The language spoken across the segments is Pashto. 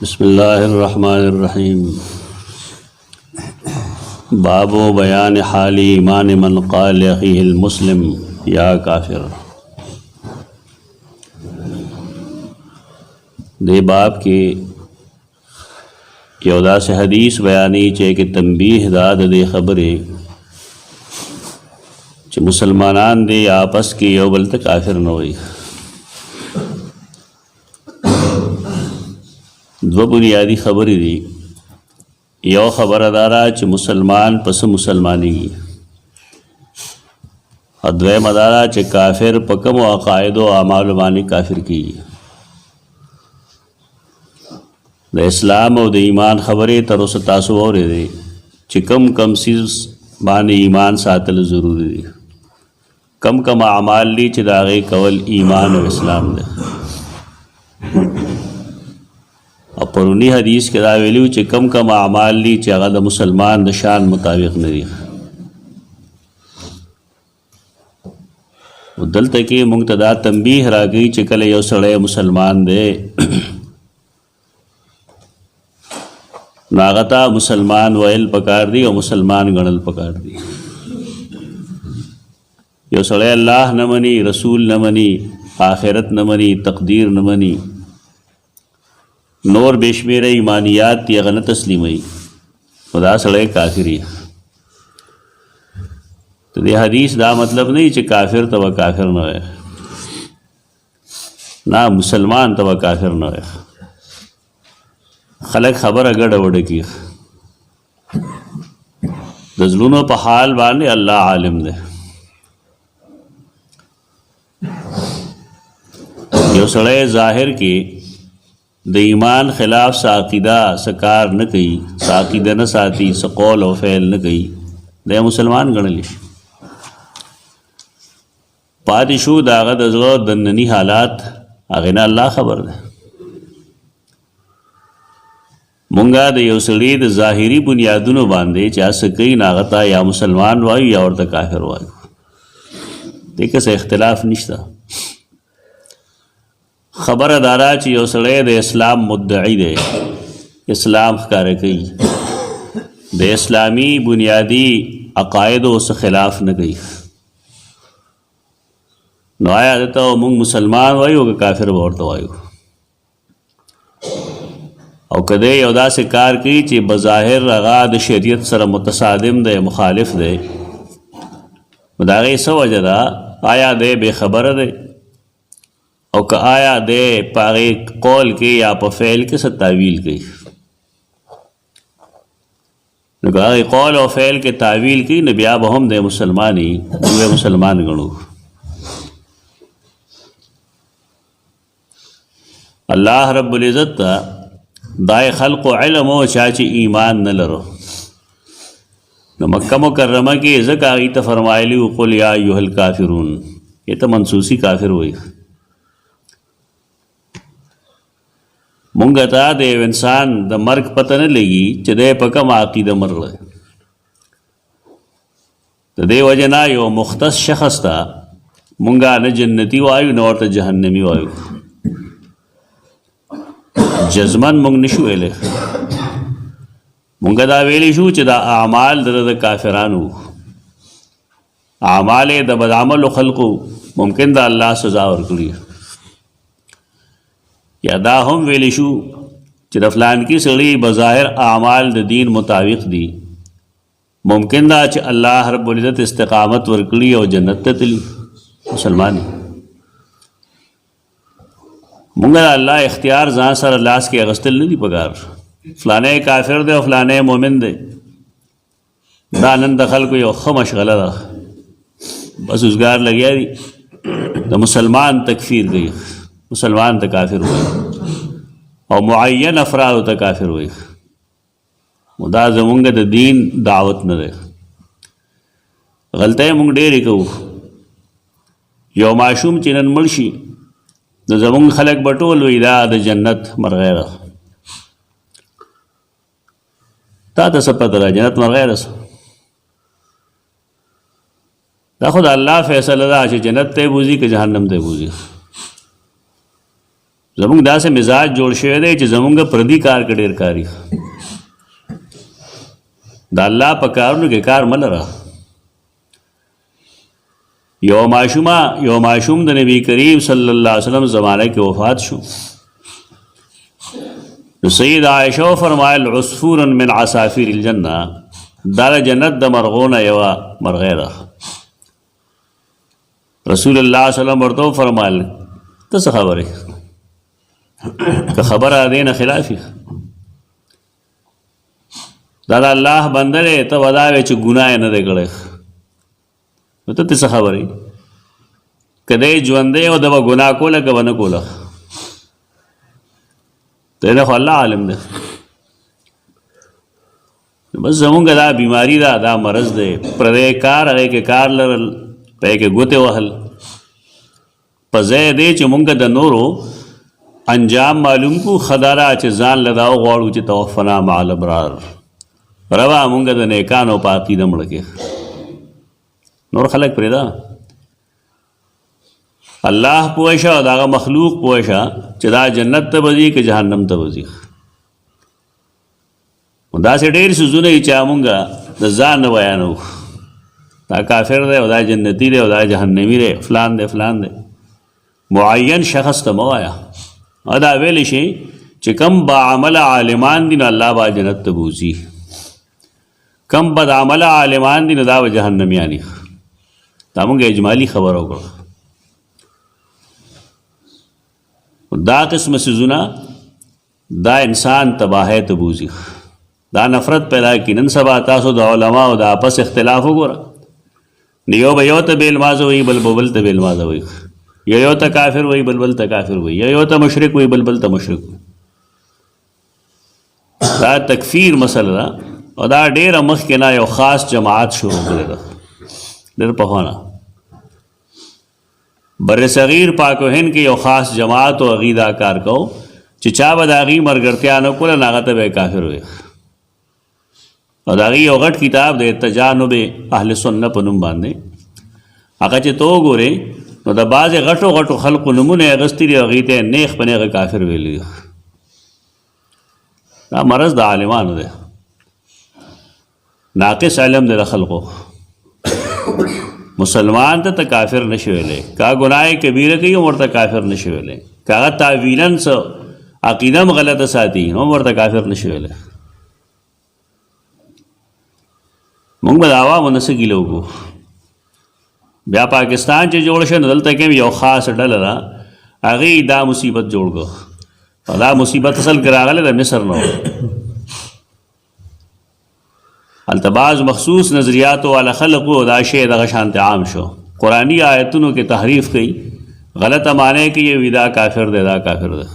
بسم اللہ الرحمن الرحیم باب بیان حال ایمان من قال لأخیہ المسلم یا کافر۔ دے باب کے یو داسې حدیث بیانی چې کې تنبیه دا د دې خبرې چې مسلمانان دې آپس کې یو بل ته کافر نه وي۔ دو بنیادی خبرې دي، یو خبره دارا چې مسلمان پس مسلمانېږي، او دویمه دارا چې کافر په کومو عقایدو او اعمالو باندې کافر کېږي۔ د اسلام او د ایمان خبرې تر اوسه تاسو اورېدې چې کم څیز باندې ایمان ساتل ضروري دي، کم اعمال دي چې د هغې کول ایمان او اسلام دی۔ او پرونی حدیث کې دا ویلو چې کم اعمال دي چې هغه د مسلمان د شان مطابق نه دي۔ دلته کې موږ ته دا تنبیه راکوي چې کله یو سړی مسلمان دی نو هغه ته مسلمان ویل پکار دي او مسلمان ګڼل پکار دي۔ یو سړی الله نه مني، رسول نه مني، آخرت نه مني، تقدیر نه مني، نور بشمیر ایمانیات تی هغه نه تسلیموي، نو دا سړی کافر یې۔ د دې حدیث دا مطلب نه چې کافر ته به کافر نه وایي، نه، مسلمان ته به کافر نه وایي۔ خلک خبره ګډه وډه کړي، د زړونو په حال باندې الله عالم دی۔ یو سړی ظاهر کې د ایمان خلاف سا عقیده سکار نه کوي، سا عقیده نه ساتي، سا قول او فعل نه کوي، دی مسلمان ګڼلی شي۔ پاتې شو د هغه د زړه دنني حالات، هغې نه الله خبر دی۔ مونږه د یو سړي د ظاهري بنیادونو باندې چې هڅه کوي نو هغه ته یا مسلمان وایو یا ورته کافر وایو، دې کې څه اختلاف نشته۔ خبره دارا چې یو سړی د اسلام مدعی دی، اسلام ښکاره کوي، د اسلامی بنیادی عقایدو څخه خلاف نه کوي، نو آیا دته موږ مسلمان وایو که کافر به ورته وایو؟ او که دی یو داسې کار کوي چې بظاهر هغه د شریعت سره متصادم دی، مخالف دی، نو د هغې څه وجه ده؟ آیا دی بې خبره دی؟ او که آیا دی په هغې قول کې یا په فعل کې څه تعویل کوي؟ نو که هغې قول او فعل کې تعویل کوي نو بیا به هم دی مسلمان وي، موږ مسلمان ګڼو۔ الله رب العزت ته دای خلق و علم و چا چې ایمان نه لرو، نو مکه مکرمه کې ځکه هغې ته فرمایلي و قل یا ایها الکافرون، یہ ته منسوسی کافر وایي۔ مونږ ته د یو انسان د مرګ پته نه لګي چې دی په کومه عقیده مرغلی، د دې وجه نه یو مختص شخص ته مونږ نه جنتي وایو نه ورته جهنمي وایو، جزمن مونږ نشو ویلی۔ مونږ دا ویلی شو چې دا اعمال د کافرانو، اعمال د بدعملو خلقو ممکن دا الله سزا ورکړي، یا دا هم ویلی شو چې د فلانکي سړي بظاهر اعمال د دین مطابق دي، ممکن دا چې الله رب العزت استقامت ورکړي او جنت ته تلي، مسلمان دی۔ مونږ د الله اختیار ځان سره لاس کې اغوستل نه دي پکار، فلانی کافر دی او فلانی مومن دی، دا نن د خلکو یو ښه مشغله ده، بس اوزګار لګیا دي د مسلمان تکفیر کوي، مسلمان ته کافر وایي او معین افرادو ته کافر وایي، دا زمونږ د دین دعوت نه دی۔ غلطۍ مونږ ډېرې کوو، یو ماشوم چې نن مړ شي نو زمونږ خلک به ټول وایي دا د جنت مرغۍ ده، تا ته څه پته ده جنت مرغۍ ده؟ دا خو د الله فیصله ده چې جنت ته یې بوځي که جهنم ته یې بوځي، زمونږ داسې مزاج جوړ شوی دی چې زمونږ پردي کار کې ډېر کاري د الله په کارونو کې کار مه لره. یو ماشوم د نبی کریم صلی الله علیه وسلم زمانه کې وفات شو. نو سید عائشہ فرمایل عصفور من عصافیر الجنه، دا جنت د مرغونه یوه مرغۍ ده. رسول الله صلی الله علیه وسلم ورته فرمایل ته څه خبرې که خبره دې نه خلافي دا د الله بنده دی، ته به دا وې چې ګناه یې نه دی کړی، نو ته څه خبرې که دی ژوندی او ده به ګناه کوله که به نه کوله، دی نه خو الله عالم دی. بس زمونږ دا بیماری ده، دا مرض دی، پردی کار هغې کې کار لرل، په یې کې ګوتې وهل، په ځای دی چې مونږ د نورو انجام معلوم کو خداره چې ځان له دا وغواړو چې توفنا مع الابرار، روا مونږ د نیکانو په عقیده مړه کې، نور خلک پرېږده. الله پوه شه او د هغه مخلوق پوه شه چې دا جنت ته به ځي که جهنم ته به ځي. داسې ډېر څیزونه دي چې مونږ د ځان نه بیانوو، دا کافر دی او دا جنتي دی او دا جهنمي دی، فلان دی فلان دی. معین شخص ته مه وایه، او دا ویلی شي چې کم با عمل عالمان دي نو الله به جنت ته بوځي، کم بد عمل عالمان دي نو دا به جهنمیان دي. دا مونږ اجمالي خبره وکړه. دا قسم څیزونه دا انسان تباهۍ ته بوځي، دا نفرت پیدا کړي. نن سبا تاسو د علماو د آپس اختلاف وګوره، یو به یو ته بې لمازه وایي، بل به بل ته بې لمازه وایي، یو ته کافر وایي، بل بل ته کافر وایي، یو ته مشرک وایي، بل بل ته مشرک وایي. دا تکفیر مسله ده او دا ډېره مخکې نه یو خاص جماعت شروع کړې ده، ډېر پخوانه. بر صغیر پاک و هند کې یو خاص جماعت او هغې دا کار کو چې چا به د هغې ملګرتیا نه کوله نو هغه ته به یې کافر وایي. او د هغې یو غټ کتاب دی تجانب اهل سنه په نوم باندې، هغه چې ته وګورې نو د بعضې غټو غټو خلقو نومونه یې اخیستي دي، هغې ته یې نیغ په نیغه کافر ویلي دي. دا مرض د عالمانو دی، ناقص علم دی د خلقو. مسلمان ته کافر نشي ویلی، که ګناه کبیره کوي هم ورته کافر نشي ویلی، که هغه تعویلاً څه عقیده هم غلطه ساتي نو هم ورته کافر نشي ویلی. مونږ به د عوامو نه څه ګیله وکړو. بیا پاکستان چې جوړ شو نو دلته کې یو خاص ډله ده، هغې دا مصیبت جوړ کړو، او دا مصیبت اصل کې راغلی د مصر نه و. هلته بعض مخصوص نظریاتو والا خلق و، دا شی دغه شانته عام شو، قرآني آیتونو کې تحریف کوي، غلطه معنی کوي، وي دا کافر دی دا کافر دی.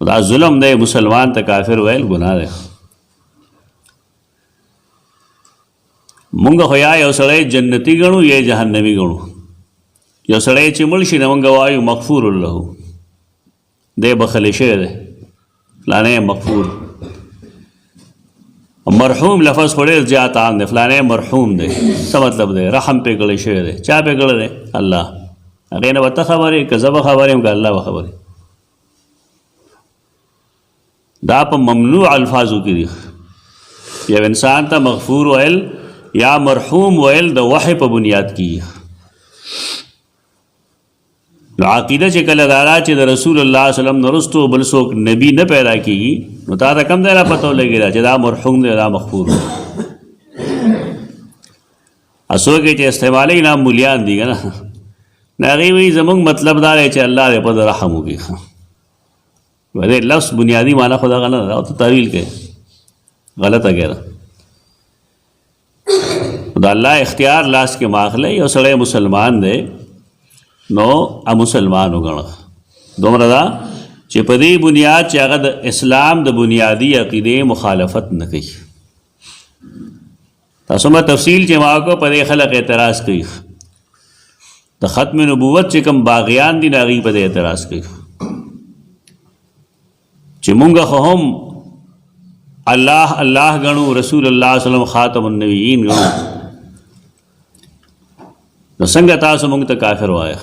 دا ظلم دی، مسلمان ته کافر ویل ګناه دی. مونږ خو یا یو سړی جنتي ګڼو یا جهنمي ګڼو. یو سړی چې مړ شي نو مونږ وایو مغفور له، دی بخلی شوی دی، فلانی مغفور. مرحوم لفظ خو ډېر زیات عام دی، فلانی مرحوم دی، څه مطلب دی؟ رحم پې کړی شوی دی. چا پې کړی دی؟ الله. هغې نه به ته خبرې که زه به خبرې یم که الله به خبرې. دا په ممنوع الفاظو کې دي. یو انسان ته مغفور ویل یا مرحوم ویل د وحی په بنیاد کې. نو عقیده چې کله دا چې د رسول الله صلی الله علیه وسلم نه رستو بل څوک نبی نه پیدا کېږي نو تا ته کم ځای نه پته ولګېده چې دا مرحوم دی دا مغفور دی. څوک یې چې استعمالوي نه مولیان دي که نه، هغې وایي زموږ مطلب دا دی چې الله دې په ده رحم وکړي. دې لفظ بنیادي معنی خو دغه نه ده، او ته تاویل کوې، غلطه کوې ده. د الله اختیار لاس کې ماخلی، یو سړی مسلمان دی نو مسلمان وګڼه. دومره ده چې په دې بنیاد چې هغه د اسلام د بنیادي عقیدې مخالفت نه کوي. تاسو ما تفصیل چې ما کو په دې خلک اعتراض کوي، د ختم نبوت چې کوم باغیان دي هغې په دې اعتراض کوي چې مونږ خو هم الله الله ګڼو، رسول الله صلی الله علیه وسلم خاتم النبیین ګڼو، نو څنګه تاسو مونږ ته کافر وایه؟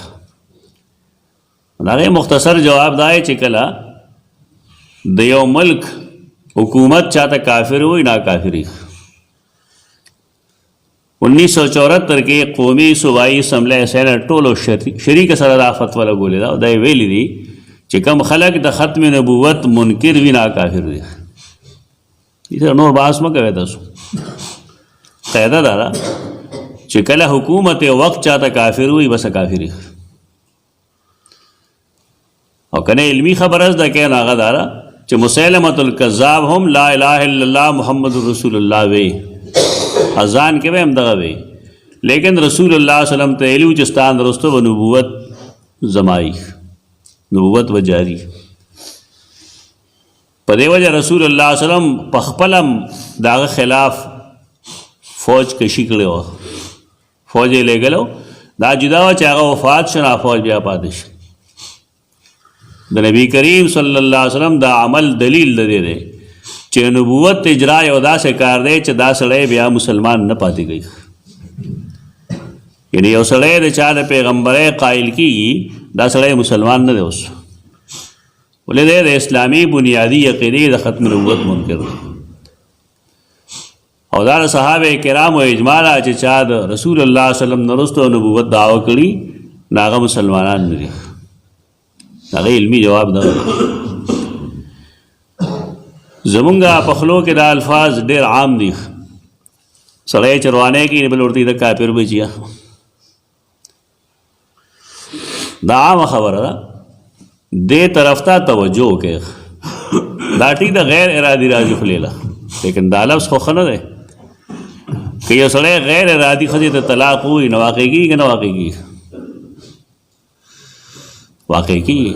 هغه مختصر جواب دا چې کله د یو ملک حکومت چاته کافر وي نا کافری 1974 کې قومي صوبایي اسمبلی سینټ ټولو شریک سره دا فتوا لګولې ده او دا ویلي دي چې کم خلک د ختم نبوت منکر وي نا کافر دي. دې نور بحث مه کوئ تاسو. قاعده دا ده چې کله حکومت وقت چاته کافر وي بس کافر او کنه علمی خبر از ده کې هغه دا ده چې مسیلمة الکذاب هم لا اله الا الله محمد رسول الله وی اذان کې به هم دغه وی لیکن رسول الله صلی الله علیه وسلم ته ویلو چې ستان درسته و نبوت زمای نبوت و جاری په دې وجه رسول الله صلی الله علیه وسلم په خپلم داغه خلاف فوج کشي کړو فوج یې لګلو دا جدا و چې هغه وفات شنه فوج بیا پاتې شي د نبی کریم صلی الله علیه وسلم دا عمل دلیل دی چې نبوت اجرا یو داسې کار دی چې دا سړی بیا مسلمان نه پاتې گئی. یعنی یو سړی د چا د پیغمبرۍ قائل کیږي دا سړی مسلمان نه دی اوس ولې دی د اسلامي بنیادی عقیدې د ختم نبوت منکر دی او دا صحابه کرامو اجماع ده چې چا د رسول الله صلی الله علیه وسلم نه وروسته نبوت دعوه کړي هغه مسلمانان نه دي. هغه علمی جواب ده. زمونږه په خلو کې دا الفاظ ډېر عام دي سړی چې روانه کړي بل ورته د کافر بچیا دا عامه خبره ده دې طرف ته توجه وکړه دا ټیک د غیر ارادي راځي خو لیلا لیکن دا لفظ خو ښه نه دی که یو سړی غیر ارادي ښځې ته طلاق ووایي نو واقع کېږي که نه واقع کېږي واقع کېږي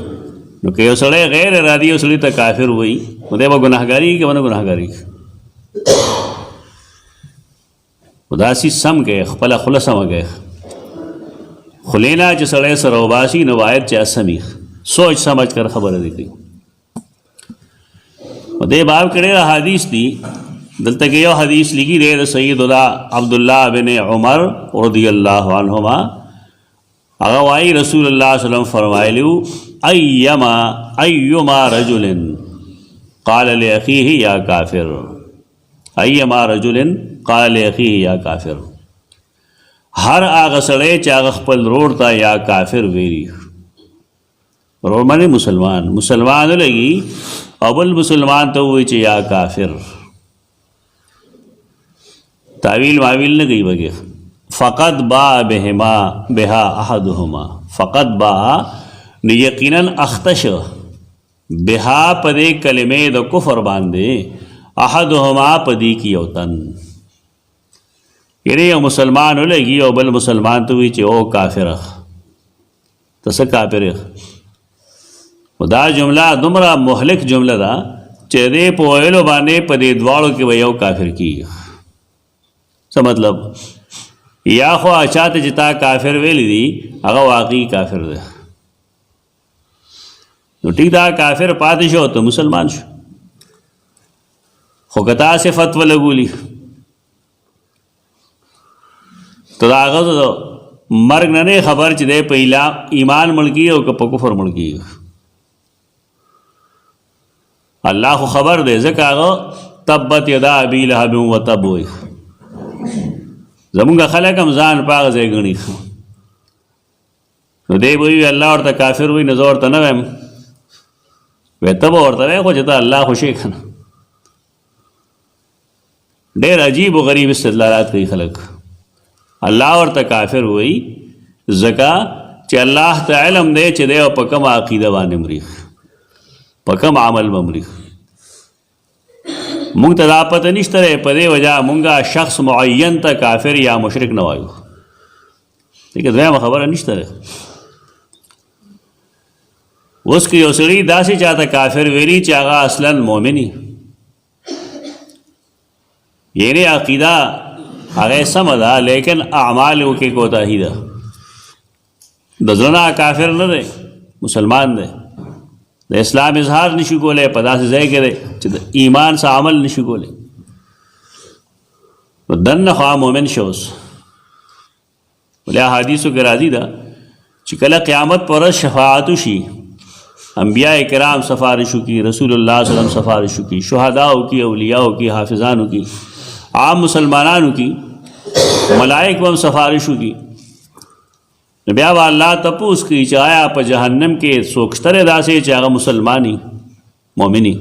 نو که یو سړی غیر ارادي یو سړي ته کافر وایي نو دی به ګناهګاري که به نه ګناهګاري خو داسې سم کوي خپله خوله سمه کوي خولې نه چې سړی سره وباسي نو باید چې سمي سوچ سمجھ کر خبره دی کوي. دې باب کې ډېر حدیث دي دلته کې یو حدیث لګي دی د سیدنا عبدالله بن عمر رضی الله عنهما هغه وایي رسول الله صلی الله علیه وسلم فرمایلیو ایما رجل قال لاخیه یا کافر ایما رجل قال لاخیه یا کافر هر هغه سړی چې هغه خپل رور ته یا کافر ویلي رور معنی مسلمان لګي او بل مسلمان ته وایي چې یا کافر تعویل معویل نه کوي بګي فقط با بها احدهما فقط با یقینا اختش بها پدې کلمې د کفر باندې احدهما پدې کی اوتن یعنی یو مسلمان ولګي او بل مسلمان ته وایي چې او کافر تاسو کافر دا جمله دومره مهلک جمله ده چې دې په ویلو باندې پدې دواړو کې یو کافر کیږي. څه مطلب یا خو اچاته چې تا کافر ویلی دي هغه واقعي کافر دی نو ټیک دا کافر پاتې شو ته مسلمان شو خو که تاسې فتوه لګولي ته د هغه د مرګ نه نه خبر چې دی په ایمان مړ کېږي او که په کفر مړ کېږي الله خو خبر دی ځکه هغه تبت یدا ابي لهب وتب وایي زمونږ خلک هم ځان په هغه ځای ګڼي نو دی به وي الله ورته کافر وایي نو زه ورته نه وایم وی ته به ورته وایې خو چې ته الله خوشې که نه ډېر عجیب و غریب استدلالات کوي خلک الله ورته کافر وایي ځکه چې الله ته علم دی چې دی په کومه عقیده باندې مري په کوم عمل به مري مونږ ته دا پته نشته دی په دې وجه مونږه شخص معین ته کافر یا مشرک نه وایو لیکن دویمه خبره نشته دی اوس که یو سړي داسې چاته کافر ویلي چې هغه اصلا مؤمني یعنی عقیده هغه سمه ده لیکن اعمالو کې کوتاهي ده د زړه نه کافر نه دی مسلمان دی د اسلام اظهار نشي کولی په داسې ځای کې دی چې د ایمان سره عمل نشي کولی نو دننه خو مؤمن شو اوس ولې احادیثو کې راځي ده چې کله قیامت پر ورځ شفاعت وشي، انبیاء کرام سفارش وکړي، رسول الله صلی الله علیه وسلم سفارش وکړي، شهدا وکړي، اولیاء وکړي، حافظان وکړي، عام مسلمانانو وکړي، ملائک هم سفارش وکړي. نو بیا به الله تپوس کوي چې آیا په جهنم کې څوک شته دی داسې چې هغه مسلماني مؤمني؟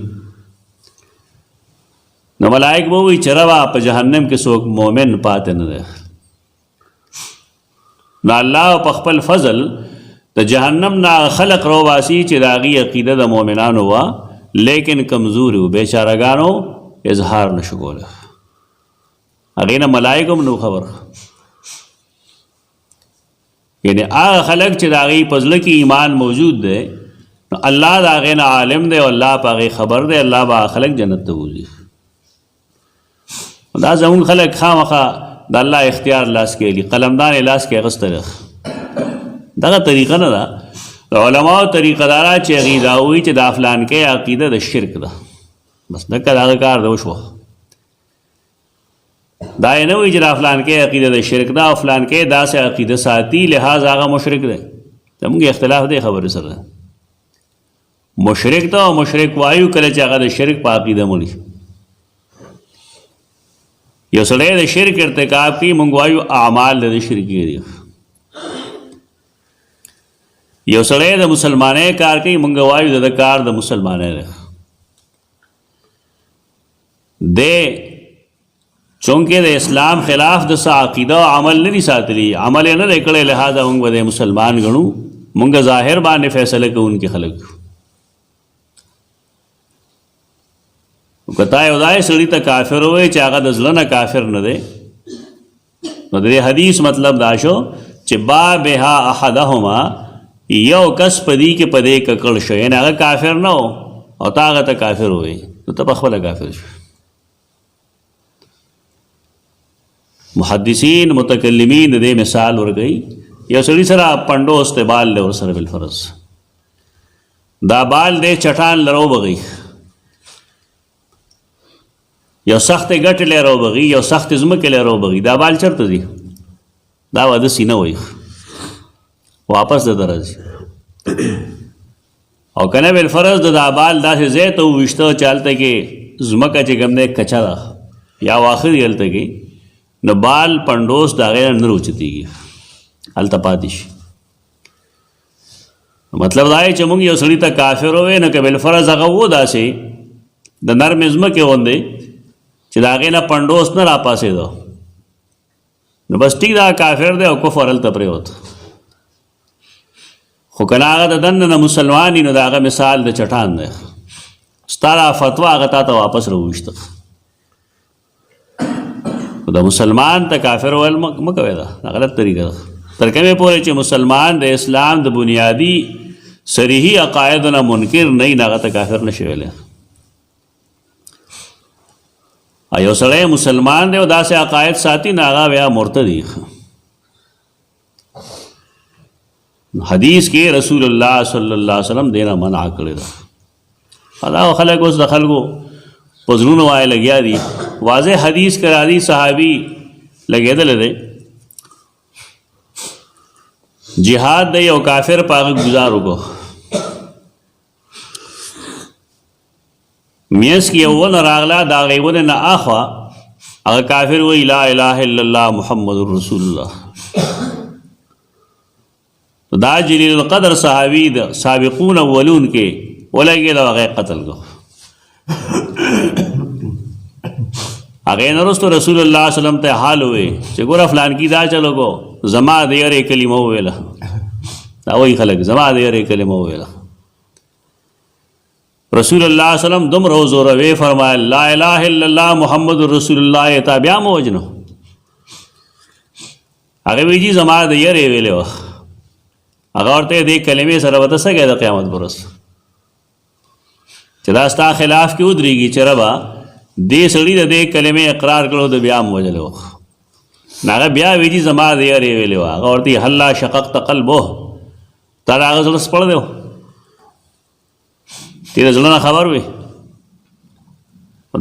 نو ملائک به وایي چې ربه په جهنم کې څوک مؤمن پاتې نه دی. نو الله په خپل فضل د جهنم نه خلق روباسي چې د هغې عقیده د مؤمنانو وه لیکن کمزوري وو، بیچارهګانو اظهار نه شو کولی، هغې نه ملائک هم نو خبر. یعنی هغه خلق چې د هغې په زړه کې ایمان موجود دی نو الله د هغې نه عالم دی او الله په هغې خبر دی، الله به هغه خلق جنت ته بوځي. دا زمونږ خلق خامخا د الله اختیار لاس کې لي، قلمدان یې لاس کې اخیستی. دغه طریقه نه ده. د علماو طریقه داره چې هغې دا وایي چې دا فلانکۍ عقیده د شرک ده، بس دکه د هغه کار ده وشوه. دا یې نه وایي چې دا فلانکۍ عقیده د شرک ده او فلانکۍ داسې عقیده ساتي لحاظ هغه مشرک دی. زموږ اختلاف دی خبرې سره. مشرک ته او مشرک وایو کله چې هغه د شرک په عقیده مړي. یو سړی د شرک ارتکاب کوي، موږ وایو اعمال د شرکي دي. یو سړی د مسلمانۍ کار کوي، موږ وایو د کار د مسلمانۍ دی. چونکې د اسلام خلاف د څه عقیده او عمل نه دي ساتلي، عمل یې نه دی کړی، لہذا موږ به د مسلمان ګڼو. موږ ظاهر باندې فیصله کوونکي خلک یو. که تا یو داسې سړي ته کافر ووایې چې هغه د زړه نه کافر نه دی، نو د دې حدیث مطلب دا شو چې با بها احدهما، یو کس په دې کې په دې ککړ شو، یعنې هغه کافر نه و او تا هغه ته کافر ووایې، نو ته په خپله کافر شو. محدثین متکلمین د دې مثال ورکوي. یو سړي سره پنډوس دی، بال دی ورسره بالفرض، دا بال دی چټان له راوبغي، یو سختې ګټې له راوبغي، یو سختې ځمکې له راوبغي، دا بال چېرته ځي؟ دا واده سینه وایي، واپس د ته راځي. او که نه بالفرض د دا بال داسې ځای ته وویشته چې هلته کې ځمکه چې کوم دی کچه ده یا واښه دي هلته کې، نو بال پنډوس د هغې نه راوچتېږي، هلته پاتې شي. مطلب دا دی چې موږ یو سړي ته کافر ووایو، نو که بالفرض هغه و داسې د نرمې ځمکې غوندې چې د هغې نه پنډوس نه راپاسېده، نو بس ټیک دا کافر دی او کفر هلته پرېوت. خو که نه هغه د دننه نه مسلمان وي، نو د هغه مثال د چټان دی. ستا دا فتوا هغه تا ته واپس راوویشته. د مسلمان ته کافر ویل مه کوئ، دا غلط طریقه ده. تر کومې پورې چې مسلمان د اسلام د بنیادي صریحي عقایدو نه منکر نه وي، نو هغه ته کافر نه شي ویلی. یو سړی مسلمان دی او داسې عقاید ساتي، نو هغه بیا مرتدي. حدیث کې رسول الله صلی الله علیه وسلم دې نه منع کړې ده. دا خلک اوس د خلکو په زړونو وایې لګیا دي. واضح حدیث کرا دی، صحابي لګېدلی دی، جهاد دی او کافر په هغه ګزار وکړو. میس کې یو ونه راغله، د هغې ونې نه اخوا هغه کافر وایي لا اله الا الله محمد رسول الله. دا جلیل القدر صحابي د سابقون اولون کې ولګېد او هغه قتل کړو. هغې نه وروسته رسول الله صلی الله علیه وسلم ته حال ووایي چې ګوره فلانکي دا چلو کو، زما د یرې کلمه وویله. دا وایي خلک زما د یرې کلمه وویله. رسول الله صلی الله علیه وسلم دومره وزوروي، فرمایل لا اله الا الله محمد رسول الله، یې تا بیا مو وجنو؟ هغې وایي جي زما د یرې ویلې وه. هغه ورته دې کلمې سره به ته څه کوې د قیامت په ورځ چې دا ستا خلاف کې ودرېږي چې ربه دې سړي د دې کلمې اقرار کړو، د بیا هم وجلی و. نو هغه بیا وایي چې زما د یارې ویلې وه. هغه ورته وایي هلا شققت قلبه، تا د هغه زړه سپړ دی و، تی د زړه نه خبر وي.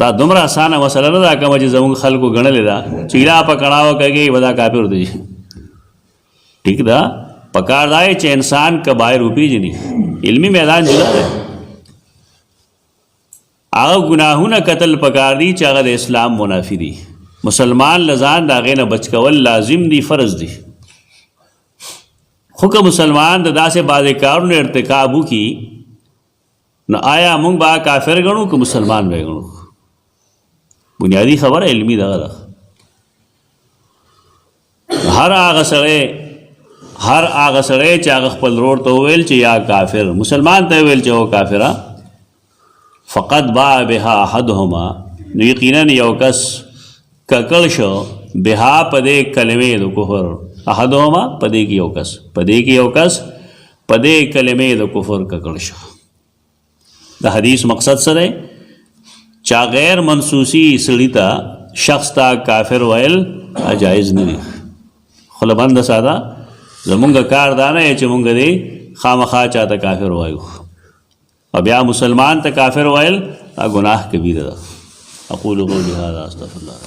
دا دومره اسانه مسله نه ده کومه چې زموږ خلکو ګڼلې ده چې دا په کړاوه کوي به دا کافر دی. ټیک ده، پکار دائے چې انسان کبائر وپیژني. علمی میدان جدا دی. هغه ګناهونه قتل پکار دي چې هغه د اسلام منافي دي. مسلمان لزان د هغې نه بچ کول لازم دي، فرض دي. خو که مسلمان د داسې بعضې کارونو ارتکاب وکړي نو آیا موږ به کافر ګڼو که مسلمان به ګڼو؟ بنیادی خبره علمي دغه ده. هر هغه سړی چې هغه خپل ورور ته وویل چې یا کافر، مسلمان ته ویل چې او کافره، فقط باع بها احدهما، نو یقینا یو کس ککړ شو بها پدې کلمې د کفر، احدهما پدې کې یو کس پدې کلمې د کفر ککړ شو. د حدیث مقصد څه دی؟ چا غیر منسوسی سړي ته شخص ته کافر ویل جایز نه دي. خو لبنده ساده زمونږ کار دا نه چې مونږ دې خامخا چاته کافر وایو او بیا مسلمان ته کافر ویل دا ګناه کبیره ده. اقول قولي هذا استغفر الله.